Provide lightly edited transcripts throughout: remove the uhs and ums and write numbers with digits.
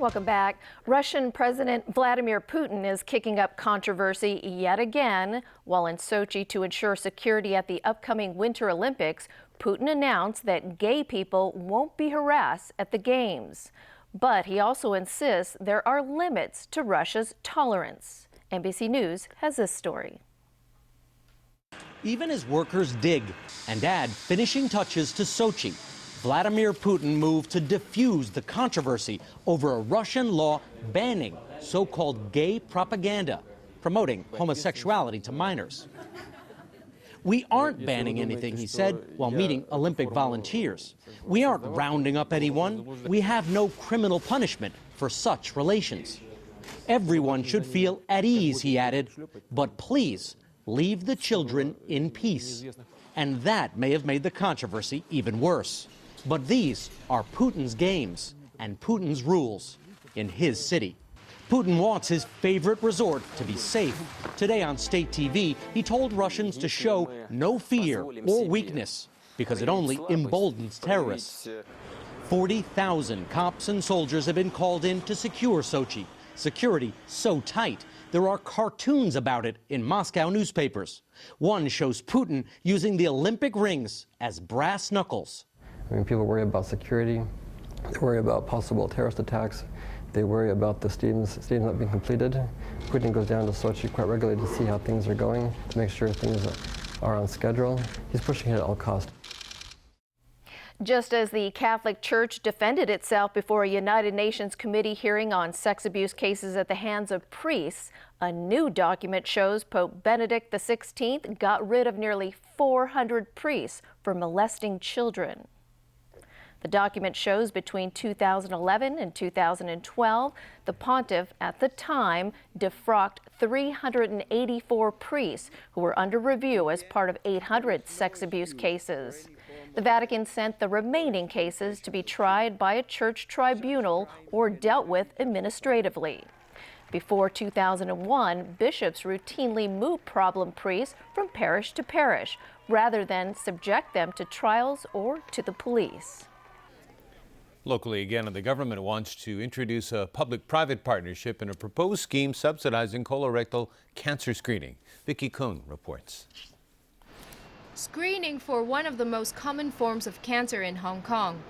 Welcome back. Russian President Vladimir Putin is kicking up controversy yet again. While in Sochi to ensure security at the upcoming Winter Olympics, Putin announced that gay people won't be harassed at the Games. But he also insists there are limits to Russia's tolerance. NBC News has this story. Even as workers dig and add finishing touches to Sochi, Vladimir Putin moved to diffuse the controversy over a Russian law banning so-called gay propaganda, promoting homosexuality to minors. We aren't banning anything, he said, while meeting Olympic volunteers. We aren't rounding up anyone. We have no criminal punishment for such relations. Everyone should feel at ease, he added, but please leave the children in peace. And that may have made the controversy even worse. But these are Putin's games and Putin's rules in his city. Putin wants his favorite resort to be safe. Today on state TV, he told Russians to show no fear or weakness because it only emboldens terrorists. 40,000 cops and soldiers have been called in to secure Sochi. Security so tight, there are cartoons about it in Moscow newspapers. One shows Putin using the Olympic rings as brass knuckles. I mean, people worry about security, they worry about possible terrorist attacks, they worry about the stadiums not being completed. Putin goes down to Sochi quite regularly to see how things are going, to make sure things are on schedule. He's pushing it at all costs. Just as the Catholic Church defended itself before a United Nations committee hearing on sex abuse cases at the hands of priests, a new document shows Pope Benedict XVI got rid of nearly 400 priests for molesting children. The document shows between 2011 and 2012, the pontiff at the time defrocked 384 priests who were under review as part of 800 sex abuse cases. The Vatican sent the remaining cases to be tried by a church tribunal or dealt with administratively. Before 2001, bishops routinely moved problem priests from parish to parish rather than subject them to trials or to the police. Locally again, the government wants to introduce a public-private partnership in a proposed scheme subsidizing colorectal cancer screening. Vicky Kung reports. Screening for one of the most common forms of cancer in Hong Kong.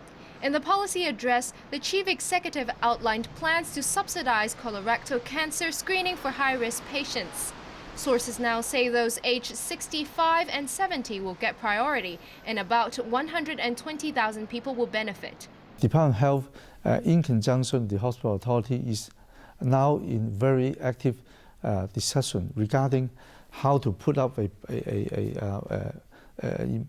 In the policy address, the chief executive outlined plans to subsidize colorectal cancer screening for high-risk patients. Sources now say those aged 65 and 70 will get priority, and about 120,000 people will benefit. Department of Health, in conjunction with the hospital authority, is now in very active discussion regarding how to put up a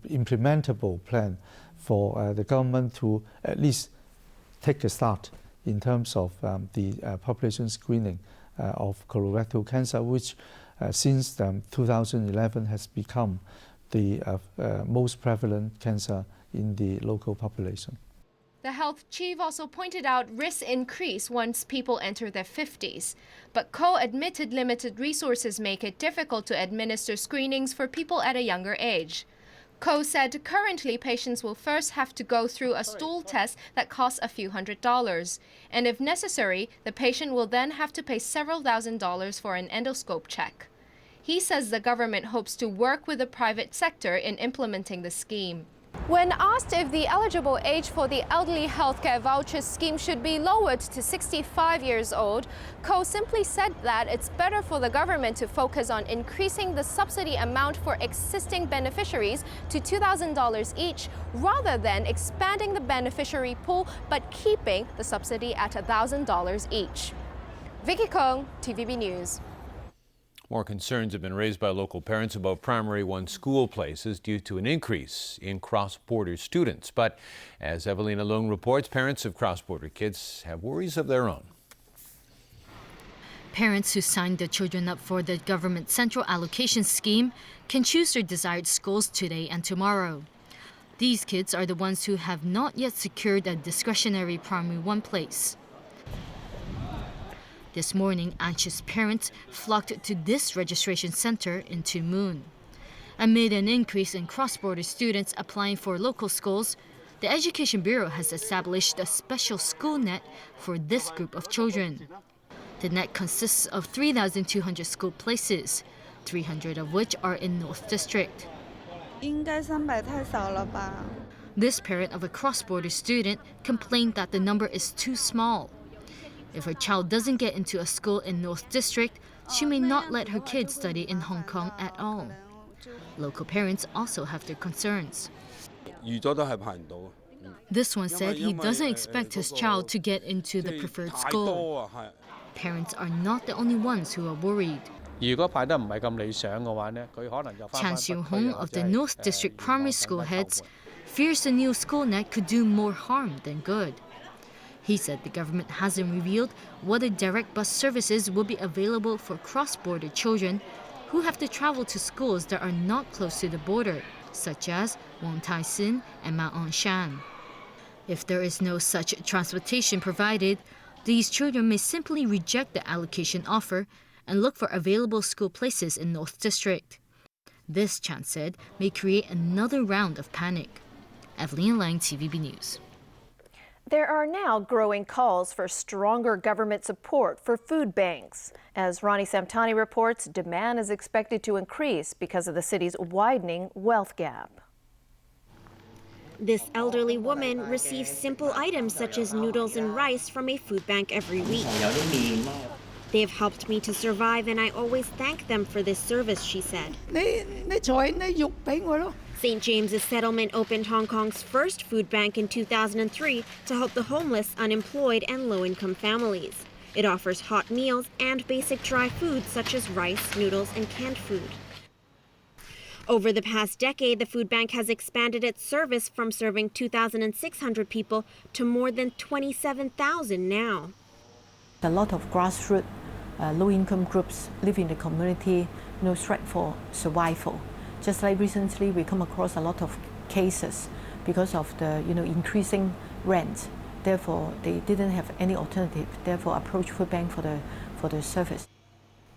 implementable plan for the government to at least take a start in terms of the population screening of colorectal cancer, which since 2011 has become the most prevalent cancer in the local population. The health chief also pointed out risks increase once people enter their 50s. But Ko admitted limited resources make it difficult to administer screenings for people at a younger age. Ko said currently patients will first have to go through a stool test that costs a few $100s. And if necessary, the patient will then have to pay several $1,000s for an endoscope check. He says the government hopes to work with the private sector in implementing the scheme. When asked if the eligible age for the elderly healthcare voucher scheme should be lowered to 65 years old, Ko simply said that it's better for the government to focus on increasing the subsidy amount for existing beneficiaries to $2,000 each, rather than expanding the beneficiary pool but keeping the subsidy at $1,000 each. Vicky Kong, TVB News. More concerns have been raised by local parents about Primary 1 school places due to an increase in cross-border students. But as Evelina Leung reports, parents of cross-border kids have worries of their own. Parents who signed their children up for the government central allocation scheme can choose their desired schools today and tomorrow. These kids are the ones who have not yet secured a discretionary Primary 1 place. This morning, anxious parents flocked to this registration center in Tuen Mun. Amid an increase in cross-border students applying for local schools, The Education Bureau has established a special school net for this group of children. The net consists of 3,200 school places, 300 of which are in North District. 应该300太少了吧？ This parent of a cross-border student complained that the number is too small. If her child doesn't get into a school in North District, she may not let her kids study in Hong Kong at all. Local parents also have their concerns. This one said he doesn't expect his child to get into the preferred school. Parents are not the only ones who are worried. Chan Xiu-hong of the North District Primary School heads fears the new school net could do more harm than good. He said the government hasn't revealed whether direct bus services will be available for cross-border children who have to travel to schools that are not close to the border, such as Wong Tai Sin and Ma On Shan. If there is no such transportation provided, these children may simply reject the allocation offer and look for available school places in North District. This, Chan said, may create another round of panic. Evelyn Lang, TVB News. There are now growing calls for stronger government support for food banks. As Ronnie Samtani reports, demand is expected to increase because of the city's widening wealth gap. This elderly woman receives simple items such as noodles and rice from a food bank every week. They have helped me to survive, and I always thank them for this service, she said. St. James's Settlement opened Hong Kong's first food bank in 2003 to help the homeless, unemployed, and low-income families. It offers hot meals and basic dry foods such as rice, noodles, and canned food. Over the past decade, the food bank has expanded its service from serving 2,600 people to more than 27,000 now. A lot of grassroots, low-income groups live in the community, no threat for survival. Just like recently, we come across a lot of cases because of the increasing rent. Therefore, they didn't have any alternative. Therefore, approach food bank for the service.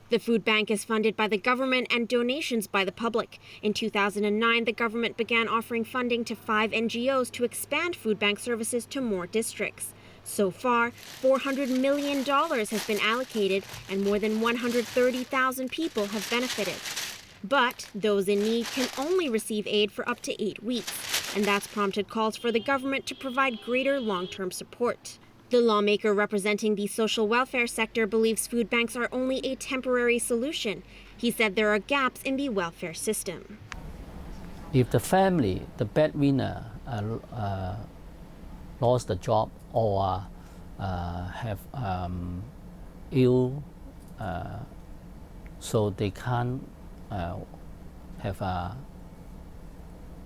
The food bank is funded by the government and donations by the public. In 2009, the government began offering funding to 5 NGOs to expand food bank services to more districts. So far, $400 million has been allocated and more than 130,000 people have benefited. But those in need can only receive aid for up to 8 weeks, and that's prompted calls for the government to provide greater long-term support. The lawmaker representing the social welfare sector believes food banks are only a temporary solution. He said there are gaps in the welfare system. If the family, the breadwinner, lost the job or have ill, so they can't have a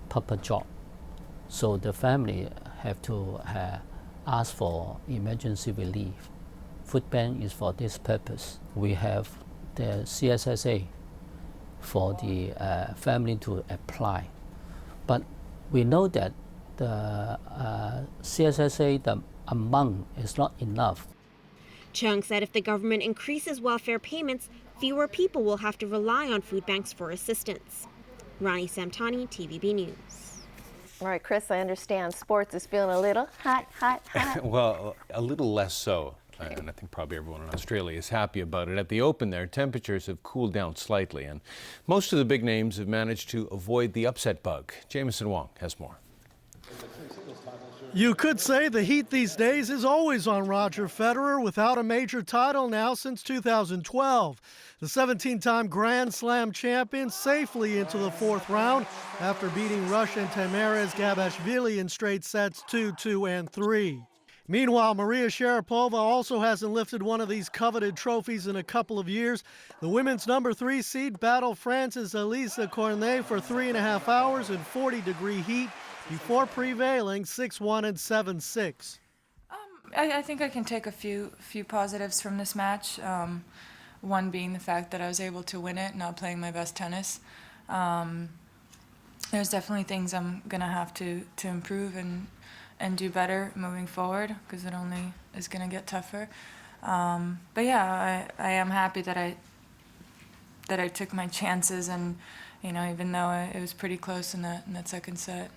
proper job, so the family have to ask for emergency relief. Food bank is for this purpose. We have the CSSA for the family to apply, but we know that the CSSA, the amount is not enough. Chung said if the government increases welfare payments, fewer people will have to rely on food banks for assistance. Ronnie Samtani, TVB News. All right, Chris, I understand sports is feeling a little hot. Well, a little less so. And I think probably everyone in Australia is happy about it. At the Open there, temperatures have cooled down slightly, and most of the big names have managed to avoid the upset bug. Jameson Wong has more. You could say the heat these days is always on Roger Federer, without a major title now since 2012. The 17-time Grand Slam champion safely into the 4th round after beating Russian Taimaraz Gabashvili in straight sets 2-2 and 3. Meanwhile, Maria Sharapova also hasn't lifted one of these coveted trophies in a couple of years. The women's number 3 seed battled France's Elisa Cornet for 3.5 hours in 40-degree heat before prevailing 6-1 and 7-6. I think I can take a few positives from this match. One being the fact that I was able to win it, not playing my best tennis. There's definitely things I'm gonna have to improve and do better moving forward, because it only is gonna get tougher. But yeah, I am happy that I took my chances, and even though it was pretty close in that second set.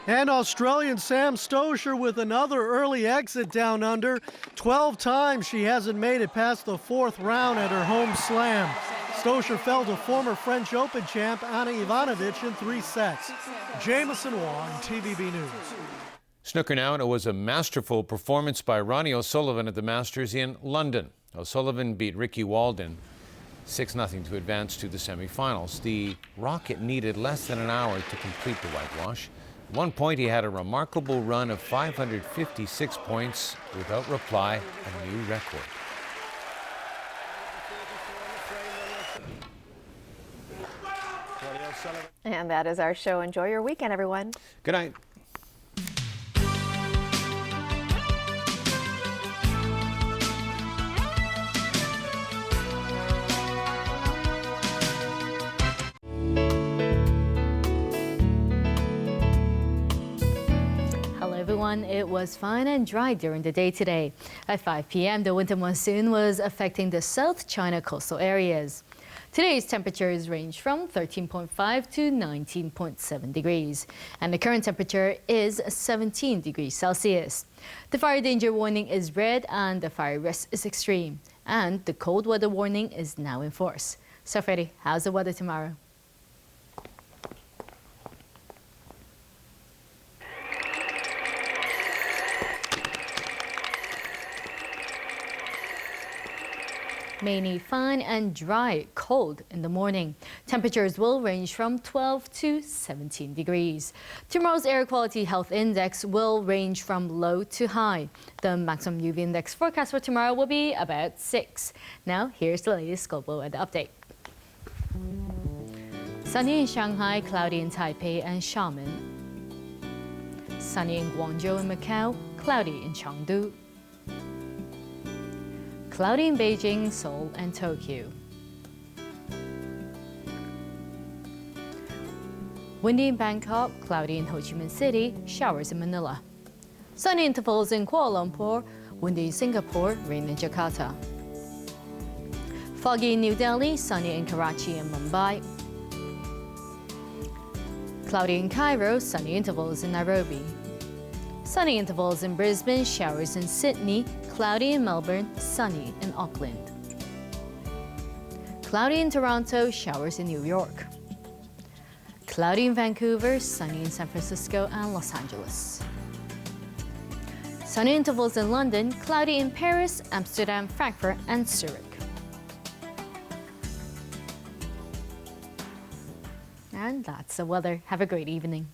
And Australian Sam Stosur with another early exit down under. 12 times she hasn't made it past the 4th round at her home slam. Stosur fell to former French Open champ Ana Ivanovic in 3 sets. Jameson Wong, TVB News. Snooker now, and it was a masterful performance by Ronnie O'Sullivan at the Masters in London. O'Sullivan beat Ricky Walden 6-0 to advance to the semifinals. The Rocket needed less than an hour to complete the whitewash. At one point, he had a remarkable run of 556 points without reply, a new record. And that is our show. Enjoy your weekend, everyone. Good night. Everyone, it was fine and dry during the day today. At 5 p.m., the winter monsoon was affecting the South China coastal areas. Today's temperatures range from 13.5 to 19.7 degrees, and the current temperature is 17 degrees Celsius. The fire danger warning is red and the fire risk is extreme, and the cold weather warning is now in force. So Freddie, how's the weather tomorrow? Mainly fine and dry, cold in the morning. Temperatures will range from 12 to 17 degrees. Tomorrow's air quality health index will range from low to high. The maximum UV index forecast for tomorrow will be about 6. Now, here's the latest global weather update. Sunny in Shanghai, cloudy in Taipei and Xiamen. Sunny in Guangzhou and Macau, cloudy in Chengdu. Cloudy in Beijing, Seoul, and Tokyo. Windy in Bangkok, cloudy in Ho Chi Minh City, showers in Manila. Sunny intervals in Kuala Lumpur, windy in Singapore, rain in Jakarta. Foggy in New Delhi, sunny in Karachi and Mumbai. Cloudy in Cairo, sunny intervals in Nairobi. Sunny intervals in Brisbane, showers in Sydney, cloudy in Melbourne, sunny in Auckland. Cloudy in Toronto, showers in New York. Cloudy in Vancouver, sunny in San Francisco and Los Angeles. Sunny intervals in London, cloudy in Paris, Amsterdam, Frankfurt and Zurich. And that's the weather. Have a great evening.